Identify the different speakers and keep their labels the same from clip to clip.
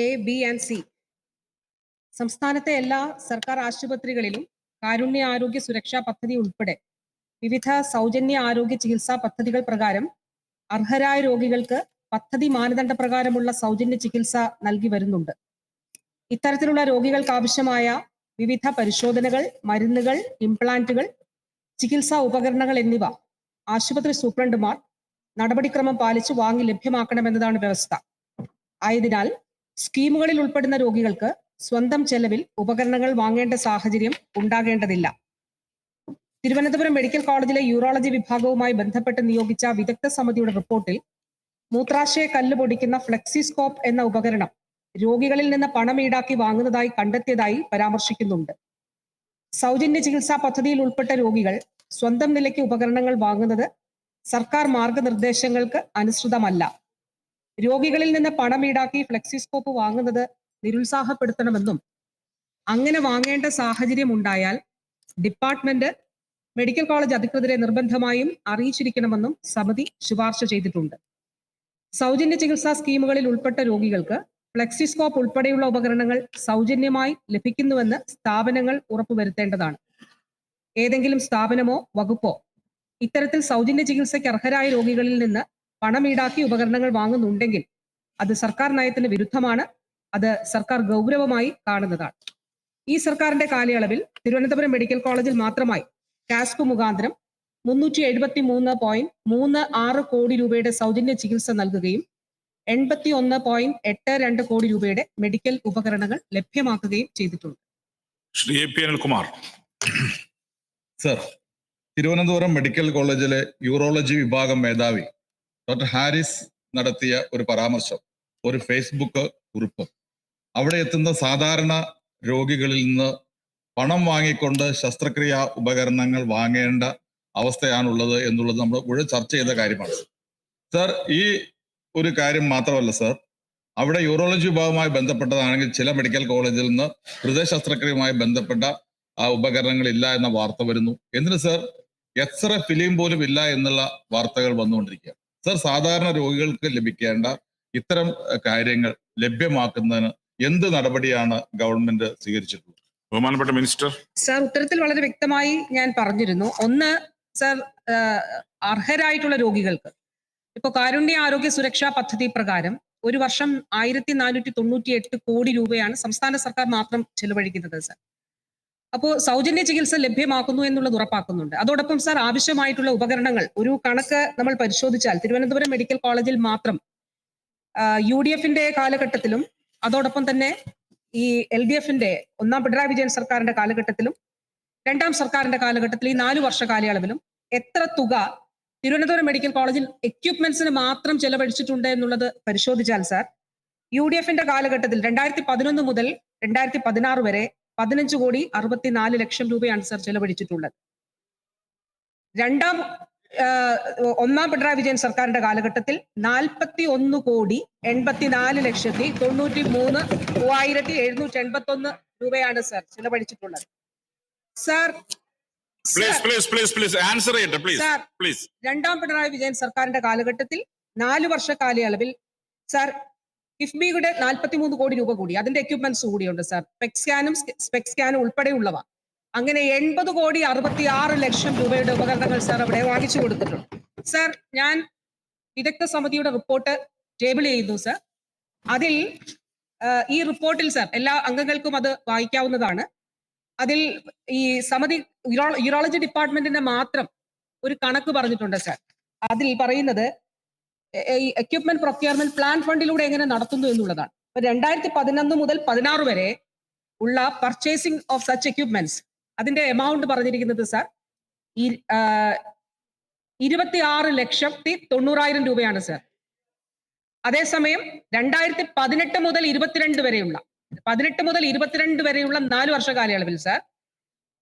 Speaker 1: A, B and C. സംസ്ഥാനത്തെ എല്ലാ സർക്കാർ ആശുപത്രികളിലും കാരുണ്യ ആരോഗ്യ സുരക്ഷാ പദ്ധതി ഉൾപ്പെടെ വിവിധ സൗജന്യ ആരോഗ്യ ചികിത്സാ പദ്ധതികൾ പ്രകാരം അർഹരായ രോഗികൾക്ക് പദ്ധതി മാനദണ്ഡ പ്രകാരമുള്ള സൗജന്യ ചികിത്സ നൽകി വരുന്നുണ്ട്. ഇത്തരത്തിലുള്ള രോഗികൾക്ക് ആവശ്യമായ വിവിധ പരിശോധനകൾ, മരുന്നുകൾ, ഇംപ്ലാന്റുകൾ, ചികിത്സാ ഉപകരണങ്ങൾ എന്നിവ ആശുപത്രി സൂപ്രണ്ടുമാർ നടപടിക്രമം പാലിച്ച് വാങ്ങി ലഭ്യമാക്കണമെന്നതാണ് വ്യവസ്ഥ. ആയതിനാൽ സ്കീമുകളിൽ ഉൾപ്പെടുന്ന രോഗികൾക്ക് സ്വന്തം ചെലവിൽ ഉപകരണങ്ങൾ വാങ്ങേണ്ട സാഹചര്യം ഉണ്ടാകേണ്ടതില്ല. തിരുവനന്തപുരം മെഡിക്കൽ കോളേജിലെ യൂറോളജി വിഭാഗവുമായി ബന്ധപ്പെട്ട് നിയോഗിച്ച വിദഗ്ധ സമിതിയുടെ റിപ്പോർട്ടിൽ മൂത്രാശയ കല്ല് പൊടിക്കുന്ന ഫ്ലെക്സിസ്കോപ്പ് എന്ന ഉപകരണം രോഗികളിൽ നിന്ന് പണം ഈടാക്കി വാങ്ങുന്നതായി കണ്ടെത്തിയതായി പരാമർശിക്കുന്നുണ്ട്. സൗജന്യ ചികിത്സാ പദ്ധതിയിൽ ഉൾപ്പെട്ട രോഗികൾ സ്വന്തം നിലയ്ക്ക് ഉപകരണങ്ങൾ വാങ്ങുന്നത് സർക്കാർ മാർഗനിർദ്ദേശങ്ങൾക്ക് അനുസൃതമല്ല. രോഗികളിൽ നിന്ന് പണം ഈടാക്കി ഫ്ലെക്സിസ്കോപ്പ് വാങ്ങുന്നത് നിരുത്സാഹപ്പെടുത്തണമെന്നും അങ്ങനെ വാങ്ങേണ്ട സാഹചര്യം ഉണ്ടായാൽ ഡിപ്പാർട്ട്മെന്റ് മെഡിക്കൽ കോളേജ് അധികൃതരെ നിർബന്ധമായും അറിയിച്ചിരിക്കണമെന്നും സമിതി ശുപാർശ ചെയ്തിട്ടുണ്ട്. സൗജന്യ ചികിത്സാ സ്കീമുകളിൽ ഉൾപ്പെട്ട രോഗികൾക്ക് ഫ്ലെക്സിസ്കോപ്പ് ഉൾപ്പെടെയുള്ള ഉപകരണങ്ങൾ സൗജന്യമായി ലഭിക്കുന്നുവെന്ന് സ്ഥാപനങ്ങൾ ഉറപ്പുവരുത്തേണ്ടതാണ്. ഏതെങ്കിലും സ്ഥാപനമോ വകുപ്പോ ഇത്തരത്തിൽ സൗജന്യ ചികിത്സയ്ക്ക് അർഹരായ രോഗികളിൽ നിന്ന് പണം ഈടാക്കി ഉപകരണങ്ങൾ വാങ്ങുന്നുണ്ടെങ്കിൽ അത് സർക്കാർ നയത്തിന് വിരുദ്ധമാണ്. അത് സർക്കാർ ഗൗരവമായി കാണുന്നതാണ്. ഈ സർക്കാരിന്റെ കാലയളവിൽ തിരുവനന്തപുരം മെഡിക്കൽ കോളേജിൽ മാത്രമായി കാസ്പ് മുഖാന്തരം 373.36 കോടി രൂപയുടെ സൗജന്യ ചികിത്സ നൽകുകയും 81.82 കോടി രൂപയുടെ മെഡിക്കൽ ഉപകരണങ്ങൾ ലഭ്യമാക്കുകയും ചെയ്തിട്ടുണ്ട്.
Speaker 2: Shri P Anilkumar.
Speaker 3: Sir, Thiruvananthapuram medical കോളേജിലെ യൂറോളജി വിഭാഗം മേധാവി ഡോക്ടർ ഹാരിസ് നടത്തിയ ഒരു പരാമർശം, ഒരു ഫേസ്ബുക്ക് കുറിപ്പ്, അവിടെ എത്തുന്ന സാധാരണ രോഗികളിൽ നിന്ന് പണം വാങ്ങിക്കൊണ്ട് ശസ്ത്രക്രിയാ ഉപകരണങ്ങൾ വാങ്ങേണ്ട അവസ്ഥയാണുള്ളത് എന്നുള്ളത് നമ്മൾ മുഴുവൻ ചർച്ച ചെയ്ത കാര്യമാണ്. സർ, ഈ ഒരു കാര്യം മാത്രമല്ല സർ, അവിടെ യൂറോളജി വിഭാഗവുമായി ബന്ധപ്പെട്ടതാണെങ്കിൽ ചില മെഡിക്കൽ കോളേജിൽ നിന്ന് ഹൃദയ ശസ്ത്രക്രിയയുമായി ബന്ധപ്പെട്ട ആ ഉപകരണങ്ങൾ ഇല്ല എന്ന വാർത്ത വരുന്നു. എന്തിന് സർ, എക്സ്റേ ഫിലിം പോലും ഇല്ല എന്നുള്ള വാർത്തകൾ വന്നുകൊണ്ടിരിക്കുകയാണ്. സർ, സാധാരണ രോഗികൾക്ക് ലഭിക്കേണ്ട ഇത്തരം കാര്യങ്ങൾ ലഭ്യമാക്കുന്നതിന് എന്ത് നടപടിയാണ് ഗവൺമെന്റ് സ്വീകരിച്ചിട്ടുള്ളത്?
Speaker 2: ബഹുമാനപ്പെട്ട മിനിസ്റ്റർ.
Speaker 1: സർ, ഉത്തരത്തിൽ വളരെ വ്യക്തമായി ഞാൻ പറഞ്ഞിരുന്നു. ഒന്ന്, സർ, അർഹരായിട്ടുള്ള രോഗികൾക്ക് ഇപ്പൊ കാരുണ്യ ആരോഗ്യ സുരക്ഷാ പദ്ധതി പ്രകാരം ഒരു വർഷം 1498 കോടി രൂപയാണ് സംസ്ഥാന സർക്കാർ മാത്രം ചെലവഴിക്കുന്നത് സർ. അപ്പോൾ സൗജന്യ ചികിത്സ ലഭ്യമാക്കുന്നു എന്നുള്ളത് ഉറപ്പാക്കുന്നുണ്ട്. അതോടൊപ്പം സർ, ആവശ്യമായിട്ടുള്ള ഉപകരണങ്ങൾ ഒരു കണക്ക് നമ്മൾ പരിശോധിച്ചാൽ തിരുവനന്തപുരം മെഡിക്കൽ കോളേജിൽ മാത്രം UDF-ന്റെ കാലഘട്ടത്തിലും അതോടൊപ്പം തന്നെ ഈ LDF-ന്റെ ഒന്നാം പിണറായി വിജയൻ സർക്കാരിന്റെ കാലഘട്ടത്തിലും രണ്ടാം സർക്കാരിന്റെ കാലഘട്ടത്തിൽ ഈ 4 വർഷ കാലയളവിലും എത്ര തുക തിരുവനന്തപുരം മെഡിക്കൽ കോളേജിൽ എക്യുപ്മെന്റ്സിന് മാത്രം ചെലവഴിച്ചിട്ടുണ്ട് എന്നുള്ളത് പരിശോധിച്ചാൽ സാർ, UDF-ന്റെ കാലഘട്ടത്തിൽ 2011 മുതൽ 2016 വരെ 15.64 കോടി രൂപയാണ് സാർ ചെലവഴിച്ചിട്ടുള്ളത്. ഒന്നാം പിണറായി വിജയൻ സർക്കാരിന്റെ കാലഘട്ടത്തിൽ 41,80,93,781 രൂപയാണ് സാർ ചെലവഴിച്ചിട്ടുള്ളത്. സാർ, രണ്ടാം പിണറായി വിജയൻ സർക്കാരിന്റെ കാലഘട്ടത്തിൽ 4 വർഷ കാലയളവിൽ സാർ കിഫ്ബിയുടെ 43 കോടി രൂപ കൂടി, അതിന്റെ എക്യുപ്മെന്റ്സ് കൂടിയുണ്ട് സാർ, സ്പെക് സ്കാനും ഉൾപ്പെടെയുള്ളവ. അങ്ങനെ 80.66 കോടി രൂപയുടെ ഉപകരണങ്ങൾ സാർ അവിടെ വാങ്ങിച്ചു കൊടുത്തിട്ടുണ്ട്. സാർ, ഞാൻ വിദഗ്ധ സമിതിയുടെ റിപ്പോർട്ട് ടേബിൾ ചെയ്യുന്നു സാർ. അതിൽ ഈ റിപ്പോർട്ടിൽ സാർ എല്ലാ അംഗങ്ങൾക്കും അത് വായിക്കാവുന്നതാണ്. അതിൽ ഈ സമിതി യൂറോളജി ഡിപ്പാർട്ട്മെന്റിന്റെ മാത്രം ഒരു കണക്ക് പറഞ്ഞിട്ടുണ്ട് സാർ. അതിൽ പറയുന്നത് ഈ എക്യുപ്മെന്റ് പ്രൊക്യൂർമെന്റ് പ്ലാൻ ഫണ്ടിലൂടെ എങ്ങനെ നടത്തുന്നു എന്നുള്ളതാണ്. 2011 മുതൽ 16 വരെ ഉള്ള പർച്ചേസിംഗ് ഓഫ് സച്ച് എക്യുപ്മെന്റ്സ് അതിന്റെ എമൗണ്ട് പറഞ്ഞിരിക്കുന്നത് സാർ 26,90,000 രൂപയാണ് സാർ. അതേസമയം 2018 മുതൽ 22 വരെയുള്ള 4 വർഷ കാലയളവിൽ സാർ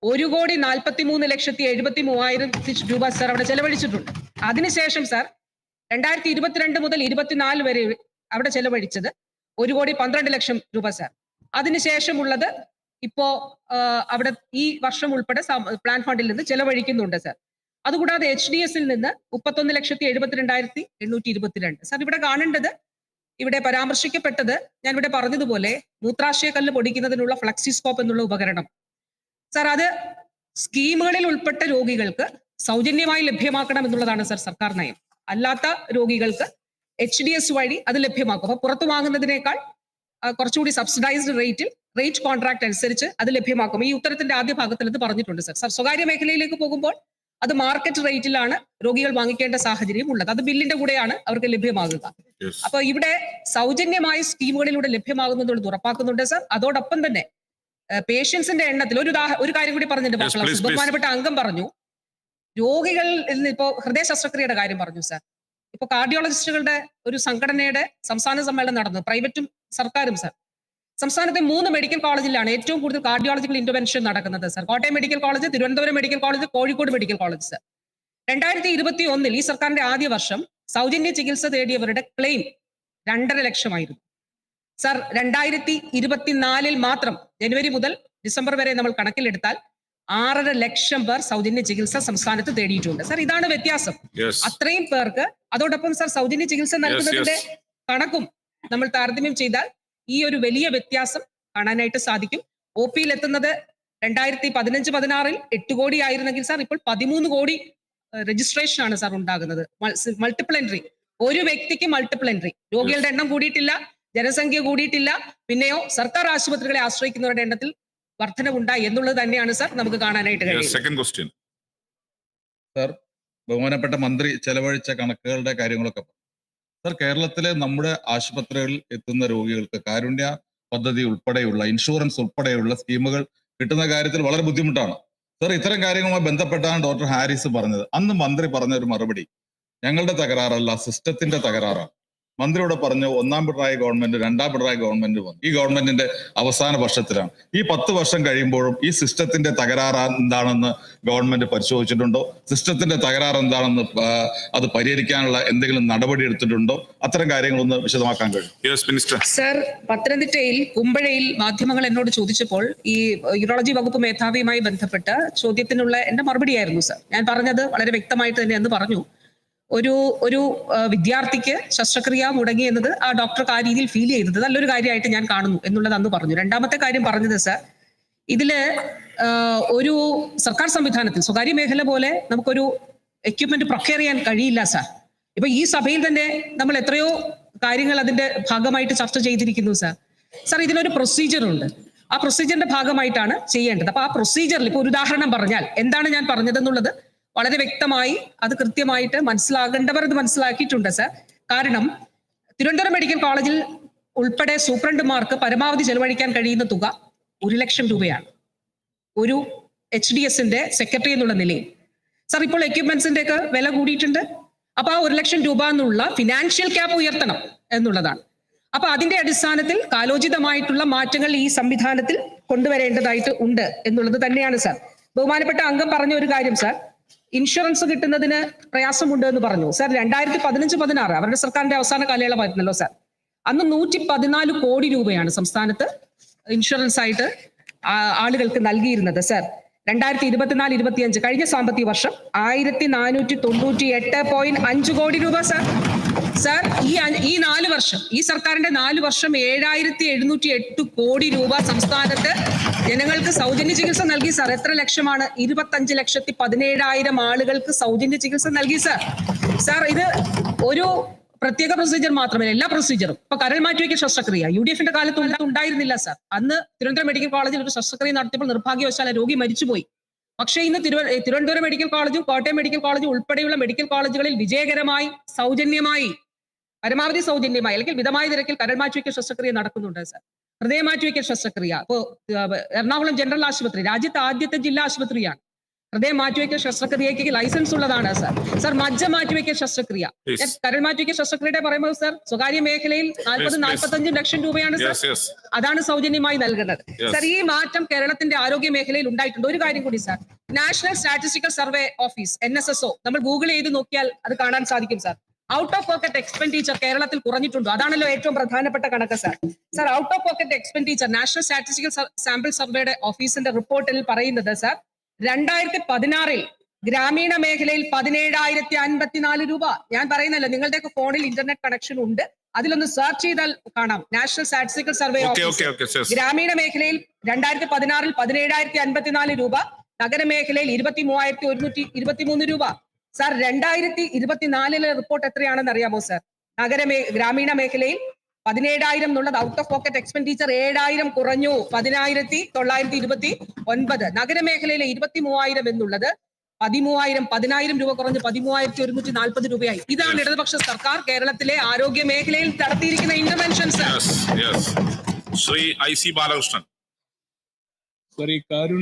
Speaker 1: 1,43,73,73,000 രൂപ സാർ അവിടെ ചെലവഴിച്ചിട്ടുണ്ട്. അതിനുശേഷം സാർ 2022 മുതൽ 24 വരെ അവിടെ ചെലവഴിച്ചത് 1,12,00,000 രൂപ സാർ. അതിനുശേഷമുള്ളത് ഇപ്പോ അവിടെ ഈ വർഷം ഉൾപ്പെടെ പ്ലാൻ ഫണ്ടിൽ നിന്ന് ചെലവഴിക്കുന്നുണ്ട് സാർ. അതുകൂടാതെ HDS-ൽ നിന്ന് 31,72,822 സാർ. ഇവിടെ കാണേണ്ടത് ഇവിടെ പരാമർശിക്കപ്പെട്ടത് ഞാൻ ഇവിടെ പറഞ്ഞതുപോലെ മൂത്രാശയ കല്ല് പൊടിക്കുന്നതിനുള്ള ഫ്ലക്സിസ്കോപ്പ് എന്നുള്ള ഉപകരണം. സർ, അത് സ്കീമുകളിൽ ഉൾപ്പെട്ട രോഗികൾക്ക് സൗജന്യമായി ലഭ്യമാക്കണം എന്നുള്ളതാണ് സർ സർക്കാർ നയം. അല്ലാത്ത രോഗികൾക്ക് HDS വഴി അത് ലഭ്യമാക്കും. അപ്പൊ പുറത്തു വാങ്ങുന്നതിനേക്കാൾ കുറച്ചുകൂടി സബ്സിഡൈസ്ഡ് റേറ്റ് കോൺട്രാക്ട് അനുസരിച്ച് അത് ലഭ്യമാക്കും. ഈ ഉത്തരത്തിന്റെ ആദ്യ ഭാഗത്തിൽ അത് പറഞ്ഞിട്ടുണ്ട് സർ. സ്വകാര്യ മേഖലയിലേക്ക് പോകുമ്പോൾ അത് മാർക്കറ്റ് റേറ്റിലാണ് രോഗികൾ വാങ്ങിക്കേണ്ട സാഹചര്യം ഉള്ളത്. അത് ബില്ലിന്റെ കൂടെയാണ് അവർക്ക് ലഭ്യമാകുക. അപ്പൊ ഇവിടെ സൗജന്യമായ സ്കീമുകളിലൂടെ ലഭ്യമാകുന്നത് ഉറപ്പാക്കുന്നുണ്ട് സർ. അതോടൊപ്പം തന്നെ പേഷ്യൻസിന്റെ എണ്ണത്തിൽ ഒരു കാര്യം കൂടി പറഞ്ഞിട്ടുണ്ട്. ബഹുമാനപ്പെട്ട അംഗം പറഞ്ഞു രോഗികൾ ഇപ്പോ ഹൃദയ ശസ്ത്രക്രിയയുടെ കാര്യം പറഞ്ഞു സർ. ഇപ്പൊ കാർഡിയോളജിസ്റ്റുകളുടെ ഒരു സംഘടനയുടെ സംസ്ഥാന സമ്മേളനം നടന്നു, പ്രൈവറ്റും സർക്കാരും സർ. സംസ്ഥാനത്തെ 3 മെഡിക്കൽ കോളേജിലാണ് ഏറ്റവും കൂടുതൽ കാർഡിയോളജിക്കൽ ഇന്റർവെൻഷൻ നടക്കുന്നത് sir. Kottayam medical college, Thiruvananthapuram medical college, Kozhikode medical college sir. 2021 ഈ സർക്കാരിന്റെ ആദ്യ വർഷം സൗജന്യ ചികിത്സ തേടിയവരുടെ ക്ലെയിം 2.5 ലക്ഷമായിരുന്നു സർ. 2024 മാത്രം ജനുവരി മുതൽ ഡിസംബർ വരെ നമ്മൾ കണക്കിലെടുത്താൽ 6.5 ലക്ഷം പേർ സൗജന്യ ചികിത്സ സംസ്ഥാനത്ത് തേടിയിട്ടുണ്ട് സർ. ഇതാണ് വ്യത്യാസം. അത്രയും പേർക്ക് അതോടൊപ്പം സർ സൗജന്യ ചികിത്സ നൽകുന്നതിന്റെ കണക്കും നമ്മൾ താരതമ്യം ചെയ്താൽ ഈ ഒരു വലിയ വ്യത്യാസം കാണാനായിട്ട് സാധിക്കും. OP-യിൽ എത്തുന്നത് 2015-16 8 കോടി ആയിരുന്നെങ്കിൽ സാർ ഇപ്പോൾ 13 കോടി രജിസ്ട്രേഷൻ ആണ് സാർ ഉണ്ടാകുന്നത്. മൾട്ടിപ്പിൾ എൻട്രി, ഒരു വ്യക്തിക്ക് മൾട്ടിപ്പിൾ എൻട്രി. രോഗികളുടെ എണ്ണം കൂടിയിട്ടില്ല, ജനസംഖ്യ കൂടിയിട്ടില്ല, പിന്നെയോ സർക്കാർ ആശുപത്രികളെ ആശ്രയിക്കുന്നവരുടെ എണ്ണത്തിൽ വർധനവുണ്ടായി എന്നുള്ളത് തന്നെയാണ് സാർ നമുക്ക് കാണാനായിട്ട് കഴിയുന്നത്.
Speaker 3: സർ, ബഹുമാനപ്പെട്ട മന്ത്രി ചെലവഴിച്ച കണക്കുകളുടെ കാര്യങ്ങളൊക്കെ സർ, കേരളത്തിലെ നമ്മുടെ ആശുപത്രികളിൽ എത്തുന്ന രോഗികൾക്ക് കാരുണ്യ പദ്ധതി ഉൾപ്പെടെയുള്ള ഇൻഷുറൻസ് ഉൾപ്പെടെയുള്ള സ്കീമുകൾ കിട്ടുന്ന കാര്യത്തിൽ വളരെ ബുദ്ധിമുട്ടാണ് സർ. ഇത്തരം കാര്യങ്ങളുമായി ബന്ധപ്പെട്ടാണ് ഡോക്ടർ ഹാരിസ് പറഞ്ഞത്. അന്ന് മന്ത്രി പറഞ്ഞ ഒരു മറുപടി ഞങ്ങളുടെ തകരാറല്ല, സിസ്റ്റത്തിന്റെ തകരാറാണ്. മന്ത്രിയോട് പറഞ്ഞു 1ാം പിണറായി ഗവൺമെന്റ് 2ാം പിണറായി ഗവൺമെന്റ് വന്നു. ഈ ഗവൺമെന്റിന്റെ അവസാന വർഷത്തിലാണ്. ഈ 10 വർഷം കഴിയുമ്പോഴും ഈ സിസ്റ്റത്തിന്റെ തകരാറ് എന്താണെന്ന് ഗവൺമെന്റ് പരിശോധിച്ചിട്ടുണ്ടോ? സിസ്റ്റത്തിന്റെ തകരാറ് എന്താണെന്ന് അത് പരിഹരിക്കാനുള്ള എന്തെങ്കിലും നടപടി എടുത്തിട്ടുണ്ടോ? അത്തരം കാര്യങ്ങളൊന്ന് വിശദമാക്കാൻ കഴിയും.
Speaker 1: സർ, പത്തനംതിട്ടയിൽ കുമ്പഴയിൽ മാധ്യമങ്ങൾ എന്നോട് ചോദിച്ചപ്പോൾ ഈ യൂറോളജി വകുപ്പ് മേധാവിയുമായി ബന്ധപ്പെട്ട ചോദ്യത്തിനുള്ള എന്റെ മറുപടിയായിരുന്നു സർ. ഞാൻ പറഞ്ഞത് വളരെ വ്യക്തമായിട്ട് തന്നെ എന്ന് പറഞ്ഞു. ഒരു വിദ്യാർത്ഥിക്ക് ശസ്ത്രക്രിയ മുടങ്ങി എന്നത് ആ ഡോക്ടർക്ക് ആ രീതിയിൽ ഫീൽ ചെയ്തത് നല്ലൊരു കാര്യമായിട്ട് ഞാൻ കാണുന്നു എന്നുള്ളത് അന്ന് പറഞ്ഞു. രണ്ടാമത്തെ കാര്യം പറഞ്ഞത് സർ, ഇതില് ഒരു സർക്കാർ സംവിധാനത്തിൽ സ്വകാര്യ മേഖല പോലെ നമുക്കൊരു എക്യുപ്മെന്റ് പ്രൊക്യൂർ ചെയ്യാൻ കഴിയില്ല സർ. ഇപ്പൊ ഈ സഭയിൽ തന്നെ നമ്മൾ എത്രയോ കാര്യങ്ങൾ അതിന്റെ ഭാഗമായിട്ട് ചർച്ച ചെയ്തിരിക്കുന്നു സർ. സർ, ഇതിനൊരു പ്രൊസീജിയർ ഉണ്ട്. ആ പ്രൊസീജിയറിന്റെ ഭാഗമായിട്ടാണ് ചെയ്യേണ്ടത്. അപ്പൊ ആ പ്രൊസീജിയറിൽ ഇപ്പൊ ഒരു ഉദാഹരണം പറഞ്ഞാൽ എന്താണ് ഞാൻ പറഞ്ഞതെന്നുള്ളത് വളരെ വ്യക്തമായി അത് കൃത്യമായിട്ട് മനസ്സിലാകേണ്ടവർ അത് മനസ്സിലാക്കിയിട്ടുണ്ട് സർ. കാരണം തിരുവനന്തപുരം മെഡിക്കൽ കോളേജിൽ ഉൾപ്പെടെ സൂപ്രണ്ടുമാർക്ക് പരമാവധി ചെലവഴിക്കാൻ കഴിയുന്ന തുക 1 ലക്ഷം രൂപയാണ് ഒരു HDS-ന്റെ സെക്രട്ടറി എന്നുള്ള നിലയിൽ. സർ, ഇപ്പോൾ എക്യുപ്മെന്റ്സിന്റെ ഒക്കെ വില കൂടിയിട്ടുണ്ട്. അപ്പൊ ആ 1 ലക്ഷം രൂപ എന്നുള്ള ഫിനാൻഷ്യൽ ക്യാപ്പ് ഉയർത്തണം എന്നുള്ളതാണ്. അപ്പൊ അതിന്റെ അടിസ്ഥാനത്തിൽ കാലോചിതമായിട്ടുള്ള മാറ്റങ്ങൾ ഈ സംവിധാനത്തിൽ കൊണ്ടുവരേണ്ടതായിട്ട് ഉണ്ട് എന്നുള്ളത് തന്നെയാണ് സർ. ബഹുമാനപ്പെട്ട അംഗം പറഞ്ഞ ഒരു കാര്യം സർ, ഇൻഷുറൻസ് കിട്ടുന്നതിന് പ്രയാസമുണ്ട് എന്ന് പറഞ്ഞു സർ. 2015-16 അവരുടെ സർക്കാരിന്റെ അവസാന കാലയളവായിരുന്നല്ലോ സർ. അന്ന് 114 കോടി രൂപയാണ് സംസ്ഥാനത്ത് ഇൻഷുറൻസ് ആയിട്ട് ആളുകൾക്ക് നൽകിയിരുന്നത് സർ. 2024-25 കഴിഞ്ഞ സാമ്പത്തിക വർഷം 1498.5 കോടി രൂപ സർ. സർ, ഈ 4 വർഷം ഈ സർക്കാരിന്റെ 4 വർഷം 7708 കോടി രൂപ സംസ്ഥാനത്ത് ജനങ്ങൾക്ക് സൗജന്യ ചികിത്സ നൽകി സർ. എത്ര ലക്ഷമാണ്? 25,17,000 ആളുകൾക്ക് സൗജന്യ ചികിത്സ നൽകി സർ. സർ, ഇത് ഒരു പ്രത്യേക പ്രൊസീജിയർ മാത്രമല്ല, എല്ലാ പ്രൊസീജിയറും. ഇപ്പൊ കരൾ മാറ്റിവെക്കൽ ശസ്ത്രക്രിയ UDF-ന്റെ കാലത്ത് ഉണ്ടായിരുന്നില്ല സർ. അന്ന് തിരുവനന്തപുരം മെഡിക്കൽ കോളേജിൽ ഒരു ശസ്ത്രക്രിയ നടത്തിയപ്പോൾ നിർഭാഗ്യവശാൽ രോഗി മരിച്ചുപോയി. പക്ഷേ ഇന്ന് തിരുവനന്തപുരം മെഡിക്കൽ കോളേജും കോട്ടയം മെഡിക്കൽ കോളേജും ഉൾപ്പെടെയുള്ള മെഡിക്കൽ കോളേജുകളിൽ വിജയകരമായി സൗജന്യമായി പരമാവധി സൗജന്യമായി അല്ലെങ്കിൽ മിതമായ നിരക്കിൽ കരൾ മാറ്റിവെക്കൽ ശസ്ത്രക്രിയ നടക്കുന്നുണ്ട് സർ. ഹൃദയ മാറ്റിവെക്കൽ ശസ്ത്രക്രിയ ഇപ്പോ എറണാകുളം ജനറൽ ആശുപത്രി രാജ്യത്തെ ആദ്യത്തെ ജില്ലാ ആശുപത്രിയാണ്. ഹൃദയ മാറ്റിവെക്കൽ ശസ്ത്രക്രിയയ്ക്ക് ലൈസൻസ് ഉള്ളതാണ് സർ. സർ, മജ്ജ മാറ്റിവെക്കൽ ശസ്ത്രക്രിയ, കരൾ മാറ്റിവെക്കൽ ശസ്ത്രക്രിയയുടെ പറയുമ്പോൾ സർ സ്വകാര്യ മേഖലയിൽ 40-45 ലക്ഷം രൂപയാണ് സർ. അതാണ് സൗജന്യമായി നൽകുന്നത് സർ. ഈ മാറ്റം കേരളത്തിന്റെ ആരോഗ്യ മേഖലയിൽ ഉണ്ടായിട്ടുണ്ട്. ഒരു കാര്യം കൂടി sir, national statistical survey office NSSO നമ്മൾ ഗൂഗിൾ ചെയ്ത് നോക്കിയാൽ അത് കാണാൻ സാധിക്കും sir. Out of pocket expenditure കേരളത്തിൽ കുറഞ്ഞിട്ടുണ്ടോ? അതാണല്ലോ ഏറ്റവും പ്രധാനപ്പെട്ട കണക്ക് sir. Sir, out of pocket expenditure national statistical sample സർവേയുടെ ഓഫീസിന്റെ റിപ്പോർട്ടിൽ പറയുന്നത് സർ 2016 ഗ്രാമീണ മേഖലയിൽ 17,054 രൂപ. ഞാൻ പറയുന്നല്ലോ, നിങ്ങളുടെയൊക്കെ ഫോണിൽ ഇന്റർനെറ്റ് കണക്ഷൻ ഉണ്ട്, അതിലൊന്ന് സെർച്ച് ചെയ്താൽ കാണാം. National statistical survey
Speaker 2: okay
Speaker 1: office
Speaker 2: okay okay
Speaker 1: ഗ്രാമീണ മേഖലയിൽ 2016 17,054 രൂപ, നഗരമേഖലയിൽ 23,123 രൂപ. സാർ 2024 റിപ്പോർട്ട് എത്രയാണെന്ന് അറിയാമോ സാർ? ഗ്രാമീണ മേഖലയിൽ 17,000 എന്നുള്ളത് ഔട്ട് ഓഫ് പോക്കറ്റ് എക്സ്പെൻഡിച്ചർ 7,000 കുറഞ്ഞു, 10,929. നഗരമേഖലയിലെ 23,000 എന്നുള്ളത് 10,000 രൂപ കുറഞ്ഞ് 13,140 രൂപയായി. ഇതാണ് ഇടതുപക്ഷ സർക്കാർ കേരളത്തിലെ ആരോഗ്യ മേഖലയിൽ നടത്തിയിരിക്കുന്ന interventions.
Speaker 2: Shri IC Balakrishnan.
Speaker 4: Sir, ഈ കാരുണ്യ